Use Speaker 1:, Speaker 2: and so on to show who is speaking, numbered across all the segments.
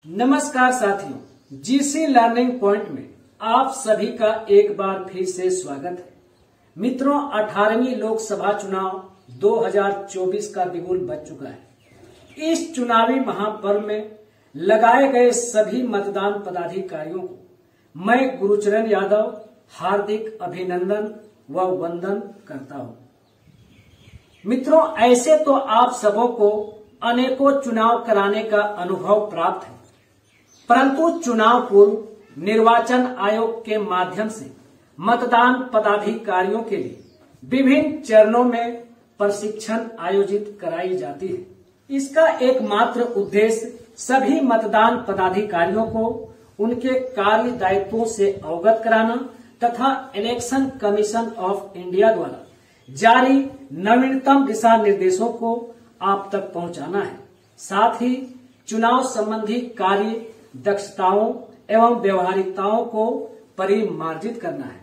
Speaker 1: नमस्कार साथियों, GC learning point में आप सभी का एक बार फिर से स्वागत है। मित्रों, 18वीं लोकसभा चुनाव 2024 का बिगुल बज चुका है। इस चुनावी महापर्व में लगाए गए सभी मतदान पदाधिकारियों को मैं गुरुचरण यादव हार्दिक अभिनंदन व वंदन करता हूं। मित्रों, ऐसे तो आप सबों को अनेकों चुनाव कराने का अनुभव प्राप्त है, परंतु चुनाव पूर्व निर्वाचन आयोग के माध्यम से मतदान पदाधिकारियों के लिए विभिन्न चरणों में प्रशिक्षण आयोजित कराई जाती है। इसका एकमात्र उद्देश्य सभी मतदान पदाधिकारियों को उनके कार्य दायित्वों से अवगत कराना तथा इलेक्शन कमीशन ऑफ इंडिया द्वारा जारी नवीनतम दिशा निर्देशों को आप तक पहुंचाना है। साथ ही चुनाव संबंधी कार्य दक्षताओं एवं व्यवहारिकताओं को परिमार्जित करना है।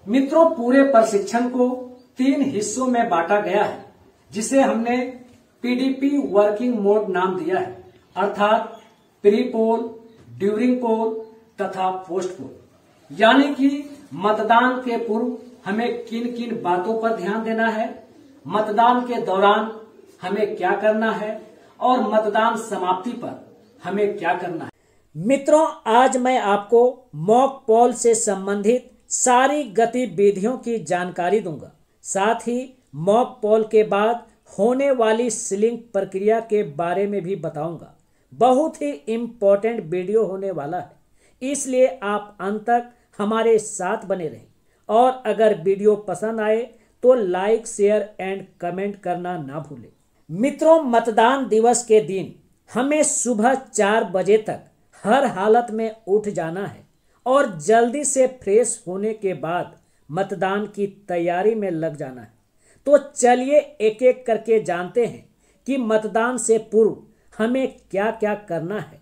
Speaker 1: मित्रों, पूरे प्रशिक्षण को 3 हिस्सों में बांटा गया है, जिसे हमने पीडीपी वर्किंग मोड नाम दिया है, अर्थात प्री पोल, ड्यूरिंग पोल तथा पोस्ट पोल। यानी कि मतदान के पूर्व हमें किन किन बातों पर ध्यान देना है, मतदान के दौरान हमें क्या करना है और मतदान समाप्ति पर हमें क्या करना है। मित्रों, आज मैं आपको मॉक पोल से संबंधित सारी गतिविधियों की जानकारी दूंगा। साथ ही मॉक पोल के बाद होने वाली सीलिंग प्रक्रिया के बारे में भी बताऊंगा। बहुत ही इम्पोर्टेंट वीडियो होने वाला है, इसलिए आप अंत तक हमारे साथ बने रहें। और अगर वीडियो पसंद आए तो लाइक, शेयर एंड कमेंट करना ना भूलें। मित्रों, मतदान दिवस के दिन हमें सुबह 4 बजे तक हर हालत में उठ जाना है और जल्दी से फ्रेश होने के बाद मतदान की तैयारी में लग जाना है। तो चलिए एक एक करके जानते हैं कि मतदान से पूर्व हमें क्या क्या करना है।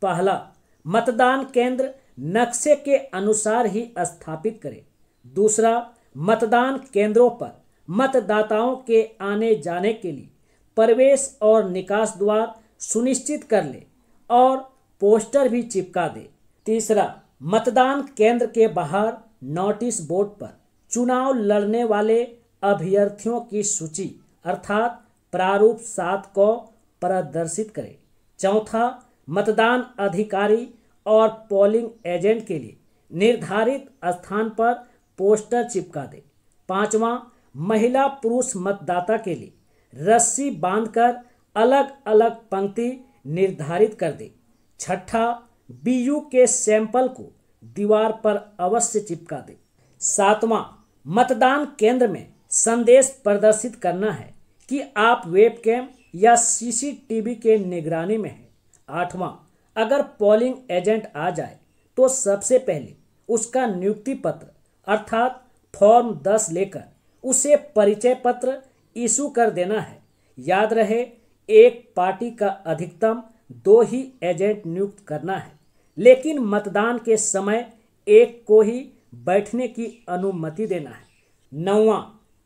Speaker 1: पहला, मतदान केंद्र नक्शे के अनुसार ही स्थापित करें। दूसरा, मतदान केंद्रों पर मतदाताओं के आने जाने के लिए प्रवेश और निकास द्वार सुनिश्चित कर ले और पोस्टर भी चिपका दे। तीसरा, मतदान केंद्र के बाहर नोटिस बोर्ड पर चुनाव लड़ने वाले अभ्यर्थियों की सूची अर्थात प्रारूप 7 को प्रदर्शित करें। चौथा, मतदान अधिकारी और पोलिंग एजेंट के लिए निर्धारित स्थान पर पोस्टर चिपका दे। पांचवा, महिला पुरुष मतदाता के लिए रस्सी बांधकर अलग अलग पंक्ति निर्धारित कर दे। छठा, बीयू के सैंपल को दीवार पर अवश्य चिपका दे। सातवां, मतदान केंद्र में संदेश प्रदर्शित करना है कि आप वेबकैम या सीसीटीवी के निगरानी में हैं। आठवां, अगर पोलिंग एजेंट आ जाए तो सबसे पहले उसका नियुक्ति पत्र अर्थात फॉर्म 10 लेकर उसे परिचय पत्र इशू कर देना है। याद रहे, एक पार्टी का अधिकतम 2 ही एजेंट नियुक्त करना है, लेकिन मतदान के समय एक को ही बैठने की अनुमति देना है। नौवां,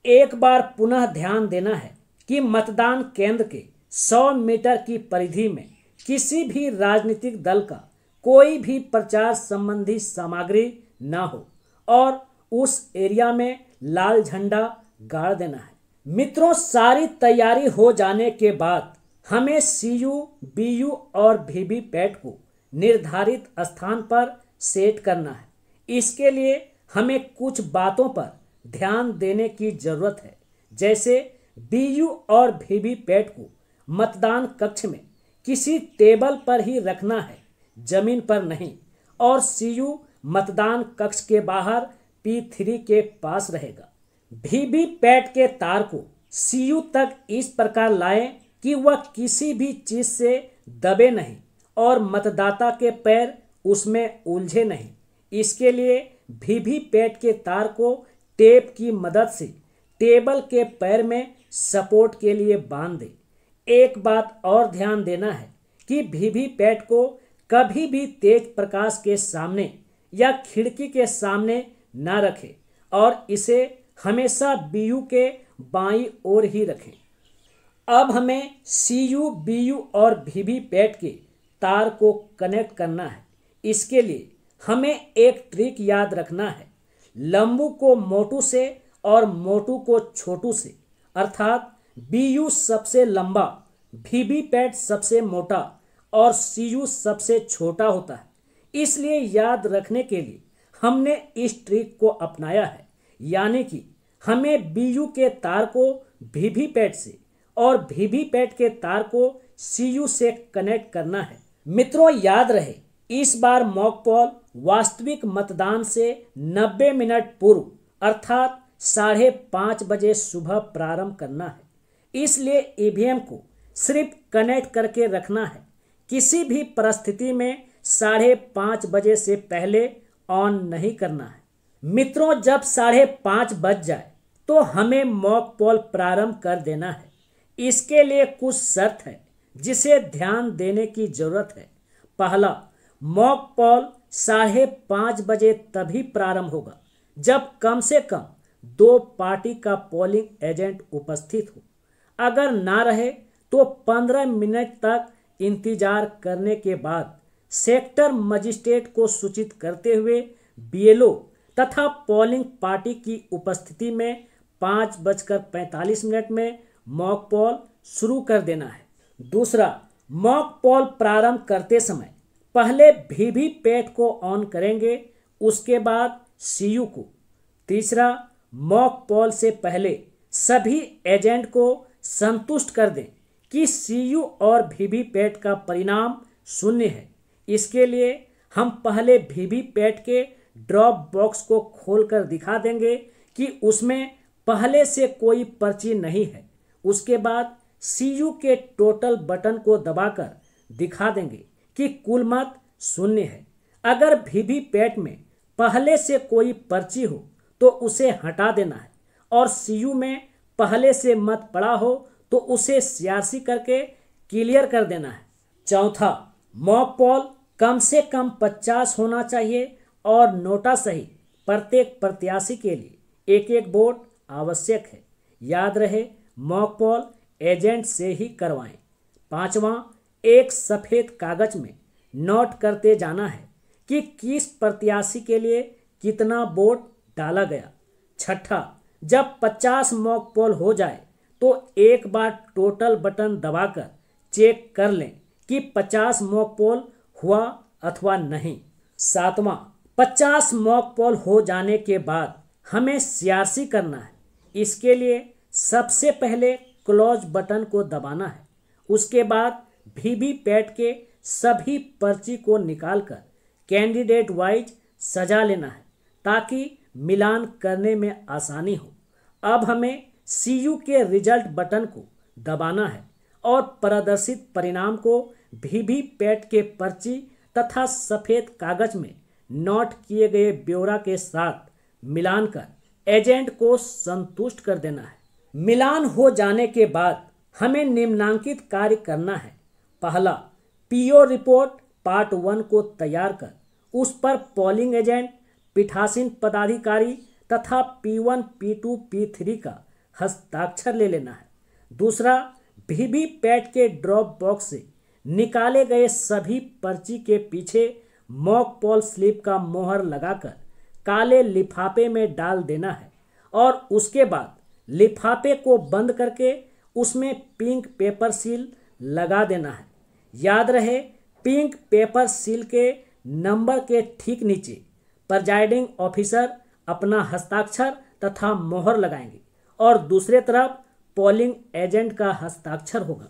Speaker 1: एक बार पुनः ध्यान देना है कि मतदान केंद्र के 100 मीटर की परिधि में किसी भी राजनीतिक दल का कोई भी प्रचार संबंधी सामग्री ना हो और उस एरिया में लाल झंडा गाड़ देना है। मित्रों, सारी तैयारी हो जाने के बाद हमें सीयू, बीयू और वीवीपैट को निर्धारित स्थान पर सेट करना है। इसके लिए हमें कुछ बातों पर ध्यान देने की जरूरत है, जैसे बीयू और वीवीपैट को मतदान कक्ष में किसी टेबल पर ही रखना है, जमीन पर नहीं, और सीयू मतदान कक्ष के बाहर P3 के पास रहेगा। वीवीपैट के तार को सीयू तक इस प्रकार लाएं कि वह किसी भी चीज से दबे नहीं और मतदाता के पैर उसमें उलझे नहीं। इसके लिए वीवीपैट के तार को टेप की मदद से टेबल के पैर में सपोर्ट के लिए बांध दे। एक बात और ध्यान देना है कि वीवीपैट को कभी भी तेज प्रकाश के सामने या खिड़की के सामने न रखें और इसे हमेशा बीयू के बाईं ओर ही रखें। अब हमें सीयू, बीयू और वीवीपैट के तार को कनेक्ट करना है। इसके लिए हमें एक ट्रिक याद रखना है। लंबू को मोटू से और मोटू को छोटू से, अर्थात बीयू सबसे लंबा, वीवीपैट सबसे मोटा और सीयू सबसे छोटा होता है। इसलिए याद रखने के लिए हमने इस ट्रिक को अपनाया है, यानी कि हमें बीयू के तार को वीवीपैट से और वीवीपैट के तार को सीयू से कनेक्ट करना है। मित्रों याद रहे, इस बार मॉक पोल वास्तविक मतदान से 90 मिनट पूर्व अर्थात 5:30 बजे सुबह प्रारंभ करना है। इसलिए ईवीएम को सिर्फ कनेक्ट करके रखना है। किसी भी परिस्थिति में 5:30 बजे से पहले ऑन नहीं करना है। मित्रों जब 5:30 बज जाए तो हमें मॉक पोल प्रारंभ कर देना है। इसके लिए कुछ शर्त है जिसे ध्यान देने की जरूरत है। पहला, मॉक पोल 5:30 बजे तभी प्रारंभ होगा जब कम से कम 2 पार्टी का पोलिंग एजेंट उपस्थित हो। अगर ना रहे तो 15 मिनट तक इंतजार करने के बाद सेक्टर मजिस्ट्रेट को सूचित करते हुए बीएलओ तथा पोलिंग पार्टी की उपस्थिति में 5:45 में मॉक पोल शुरू कर देना है। दूसरा, मॉक पोल प्रारंभ करते समय पहले वीवीपैट को ऑन करेंगे, उसके बाद सीयू को। तीसरा, मॉक पोल से पहले सभी एजेंट को संतुष्ट कर दें कि सीयू और वीवीपैट का परिणाम 0 है। इसके लिए हम पहले वीवीपैट के ड्रॉप बॉक्स को खोलकर दिखा देंगे कि उसमें पहले से कोई पर्ची नहीं है। उसके बाद सीयू के टोटल बटन को दबाकर दिखा देंगे कि कुल मत 0 है। अगर वीवीपैट में पहले से कोई पर्ची हो तो उसे हटा देना है और सीयू में पहले से मत पड़ा हो तो उसे सीआरसी करके क्लियर कर देना है। चौथा, मॉक पोल कम से कम 50 होना चाहिए और नोटा सहित प्रत्येक प्रत्याशी के लिए एक वोट आवश्यक है। याद रहे, मॉक पोल एजेंट से ही करवाएं। पांचवा, एक सफेद कागज में नोट करते जाना है कि किस प्रत्याशी के लिए कितना वोट डाला गया। छठा, जब 50 मॉक पोल हो जाए तो एक बार टोटल बटन दबाकर चेक कर लें कि 50 मॉक पोल हुआ अथवा नहीं। सातवां, 50 मॉक पोल हो जाने के बाद हमें सीआरसी करना है। इसके लिए सबसे पहले क्लोज बटन को दबाना है। उसके बाद वीवीपैट के सभी पर्ची को निकालकर कैंडिडेट वाइज सजा लेना है ताकि मिलान करने में आसानी हो। अब हमें सीयू के रिजल्ट बटन को दबाना है और प्रदर्शित परिणाम को वीवीपैट के पर्ची तथा सफेद कागज में नोट किए गए ब्यौरा के साथ मिलान कर एजेंट को संतुष्ट कर देना है। मिलान हो जाने के बाद हमें निम्नांकित कार्य करना है। पहला, पीओ रिपोर्ट पार्ट 1 को तैयार कर उस पर पोलिंग एजेंट, पीठासीन पदाधिकारी तथा P1, P2, P3 का हस्ताक्षर ले लेना है। दूसरा, वीवीपैट के ड्रॉप बॉक्स से निकाले गए सभी पर्ची के पीछे मॉक पोल स्लिप का मोहर लगाकर काले लिफाफे में डाल देना है और उसके बाद लिफाफे को बंद करके उसमें पिंक पेपर सील लगा देना है। याद रहे, पिंक पेपर सील के नंबर के ठीक नीचे प्रिजाइडिंग ऑफिसर अपना हस्ताक्षर तथा मोहर लगाएंगे और दूसरे तरफ पोलिंग एजेंट का हस्ताक्षर होगा।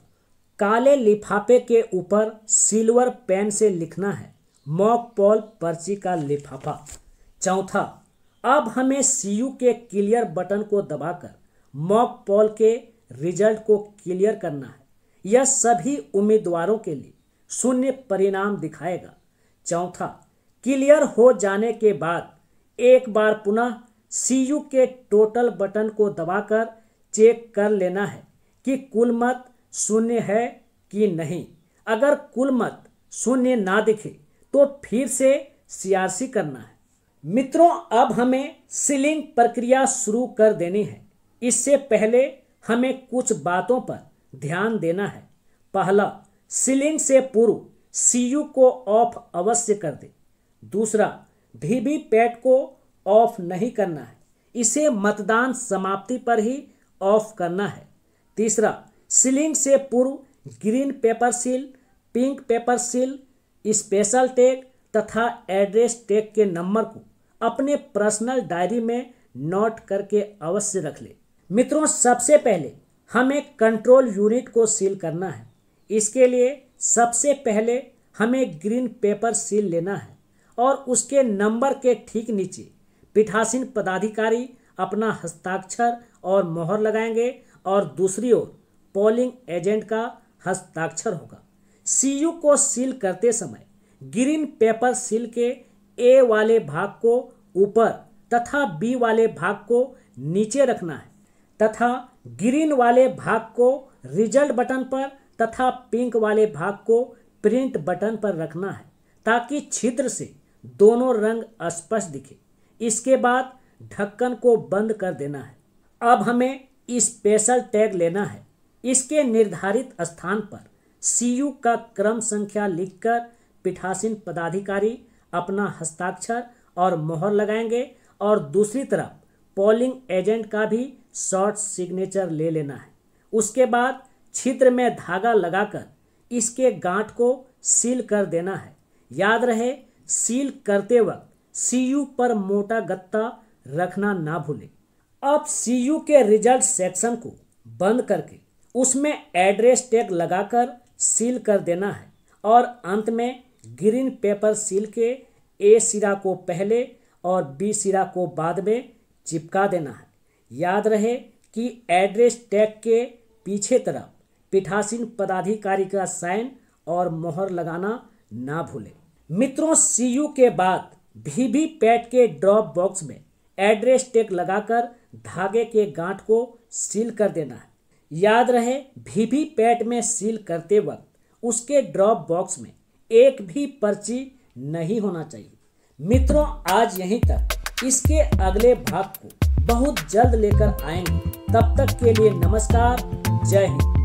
Speaker 1: काले लिफाफे के ऊपर सिल्वर पेन से लिखना है मॉक पोल पर्ची का लिफाफा। चौथा, अब हमें सीयू के क्लियर बटन को दबाकर मॉक पोल के रिजल्ट को क्लियर करना है। यह सभी उम्मीदवारों के लिए 0 परिणाम दिखाएगा। चौथा, क्लियर हो जाने के बाद एक बार पुनः सीयू के टोटल बटन को दबाकर चेक कर लेना है कि कुल मत 0 है कि नहीं। अगर कुल मत 0 ना दिखे तो फिर से सीआरसी करना है। मित्रों, अब हमें सीलिंग प्रक्रिया शुरू कर देनी है। इससे पहले हमें कुछ बातों पर ध्यान देना है। पहला, सीलिंग से पूर्व सीयू को ऑफ अवश्य कर दे। दूसरा, वीवीपैट को ऑफ नहीं करना है, इसे मतदान समाप्ति पर ही ऑफ करना है। तीसरा, सीलिंग से पूर्व green pepper seal, pink paper seal, special tag तथा एड्रेस टैग के नंबर को अपने पर्सनल डायरी में नोट करके अवश्य रख ले। मित्रों, सबसे पहले हमें कंट्रोल यूनिट को सील करना है। इसके लिए सबसे पहले हमें ग्रीन पेपर सील लेना है और उसके नंबर के ठीक नीचे पीठासीन पदाधिकारी अपना हस्ताक्षर और मोहर लगाएंगे और दूसरी ओर पोलिंग एजेंट का हस्ताक्षर होगा। सीयू को सील करते समय ग्रीन पेपर सील के ए वाले भाग को ऊपर तथा बी वाले भाग को नीचे रखना है तथा ग्रीन वाले भाग को रिजल्ट बटन पर तथा पिंक वाले भाग को प्रिंट बटन पर रखना है ताकि छिद्र से दोनों रंग स्पष्ट दिखे। इसके बाद ढक्कन को बंद कर देना है। अब हमें स्पेशल टैग लेना है। इसके निर्धारित स्थान पर सीयू का क्रम संख्या लिखकर पीठासीन पदाधिकारी अपना हस्ताक्षर और मोहर लगाएंगे और दूसरी तरफ पोलिंग एजेंट का भी शॉर्ट सिग्नेचर ले लेना है। उसके बाद छिद्र में धागा लगाकर इसके गांठ को सील कर देना है। याद रहे, सील करते वक्त सीयू पर मोटा गत्ता रखना ना भूलें। अब सीयू के रिजल्ट सेक्शन को बंद करके उसमें एड्रेस टैग लगाकर सील कर देना है और अंत में ग्रीन पेपर सील के ए सिरा को पहले और बी सिरा को बाद में चिपका देना है। याद रहे कि एड्रेस टैग के पीछे तरफ पीठासीन पदाधिकारी का साइन और मोहर लगाना ना भूलें। मित्रों, सीयू के बाद वीवीपैट के ड्रॉप बॉक्स में एड्रेस टैग लगाकर धागे के गांठ को सील कर देना है। याद रहे, वीवीपैट में सील करते वक्त उसके ड्रॉप बॉक्स में एक भी पर्ची नहीं होना चाहिए। मित्रों, आज यहीं तक। इसके अगले भाग को बहुत जल्द लेकर आएंगे। तब तक के लिए नमस्कार, जय हिंद।